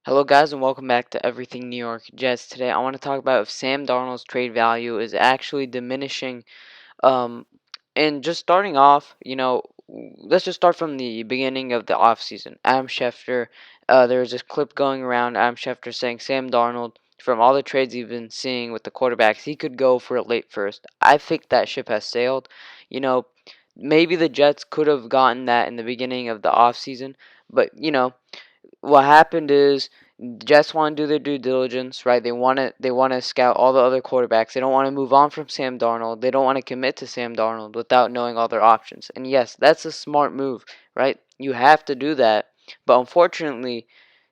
Hello, guys, and welcome back to Everything New York Jets. Today, I want to talk about if Sam Darnold's trade value is actually diminishing. Um, and just starting off, let's just start from the beginning of the offseason. Adam Schefter, there was this clip going around. Adam Schefter saying Sam Darnold, from all the trades he's been seeing with the quarterbacks, he could go for a late first. I think that ship has sailed. You know, maybe the Jets could have gotten that in the beginning of the offseason, but what happened is the Jets want to do their due diligence, right? They want to scout all the other quarterbacks. They don't want to move on from Sam Darnold. They don't want to commit to Sam Darnold without knowing all their options. And yes, that's a smart move, right? You have to do that. But unfortunately,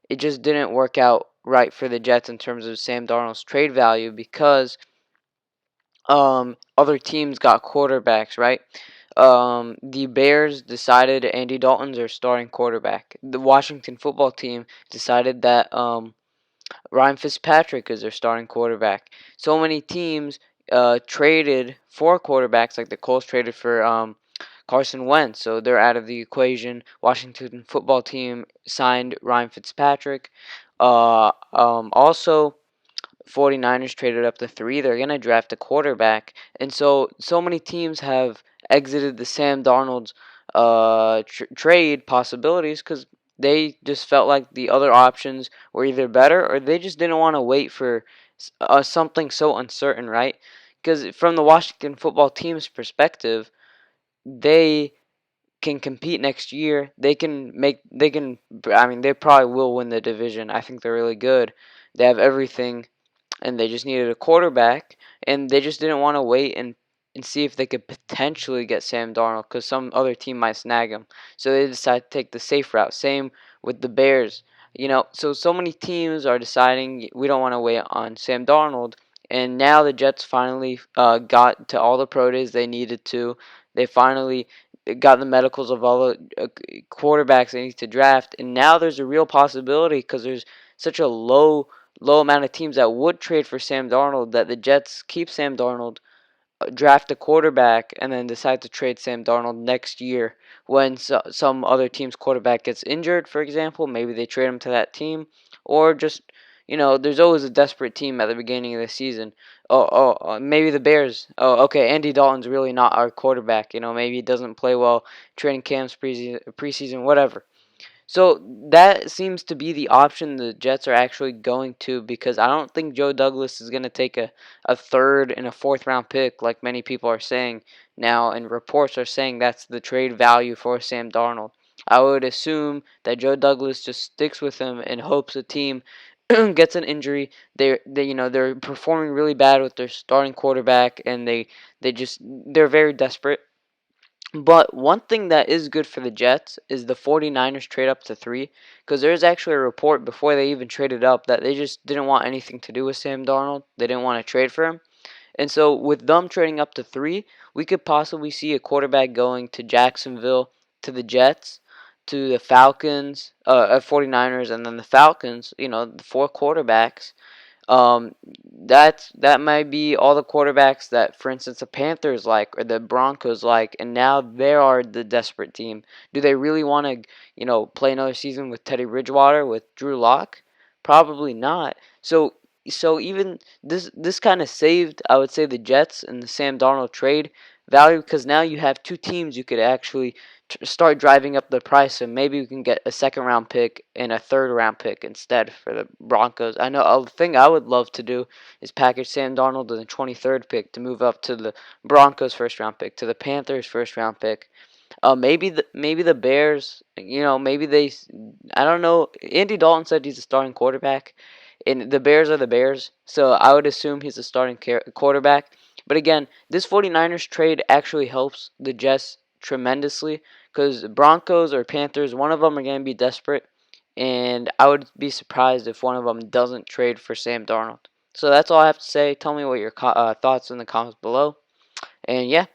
it just didn't work out right for the Jets in terms of Sam Darnold's trade value because other teams got quarterbacks, right? The Bears decided Andy Dalton's their starting quarterback. The Washington football team decided that Ryan Fitzpatrick is their starting quarterback. So many teams traded for quarterbacks, like the Colts traded for Carson Wentz, so they're out of the equation. Washington football team signed Ryan Fitzpatrick. Also, 49ers traded up to 3. They're going to draft a quarterback. And so many teams have exited the Sam Darnold's trade possibilities because they just felt like the other options were either better or they just didn't want to wait for something so uncertain, right? Because from the Washington football team's perspective, they can compete next year. I mean, they probably will win the division. I think they're really good. They have everything and they just needed a quarterback, and they just didn't want to wait and see if they could potentially get Sam Darnold because some other team might snag him. So they decided to take the safe route. Same with the Bears. So many teams are deciding we don't want to wait on Sam Darnold, and now the Jets finally got to all the pro days they needed to. They finally got the medicals of all the quarterbacks they need to draft, and now there's a real possibility because there's such a low amount of teams that would trade for Sam Darnold that the Jets keep Sam Darnold, draft a quarterback, and then decide to trade Sam Darnold next year when some other team's quarterback gets injured, for example. Maybe they trade him to that team, or just there's always a desperate team at the beginning of the season. Maybe the Bears. Oh, okay, Andy Dalton's really not our quarterback. Maybe he doesn't play well, training camps, preseason, whatever. So that seems to be the option the Jets are actually going to because I don't think Joe Douglas is going to take a third and a fourth round pick like many people are saying now, and reports are saying that's the trade value for Sam Darnold. I would assume that Joe Douglas just sticks with him and hopes the team gets an injury. They're performing really bad with their starting quarterback, and they're very desperate. But one thing that is good for the Jets is the 49ers trade up to 3 because there's actually a report before they even traded up that they just didn't want anything to do with Sam Darnold. They didn't want to trade for him. And so with them trading up to 3, we could possibly see a quarterback going to Jacksonville, to the Jets, to the Falcons, 49ers, and then the Falcons, the 4 quarterbacks. um, that might be all the quarterbacks that, for instance, the Panthers like or the Broncos like, and now they are the desperate team. Do they really want to, play another season with Teddy Bridgewater with Drew Lock? Probably not. So even this kind of saved, I would say, the Jets and the Sam Darnold trade value because now you have 2 teams you could actually start driving up the price, and maybe we can get a second round pick and a third round pick instead for the Broncos. I know a thing I would love to do is package Sam Darnold and the 23rd pick to move up to the Broncos first round pick, to the Panthers first round pick. Maybe the Bears, maybe they, I don't know. Andy Dalton said he's a starting quarterback, and the Bears are the Bears, so I would assume he's a starting quarterback. But again, this 49ers trade actually helps the Jets tremendously because Broncos or Panthers, one of them are going to be desperate, and I would be surprised if one of them doesn't trade for Sam Darnold. So that's all I have to say. Tell me what your thoughts in the comments below. And yeah,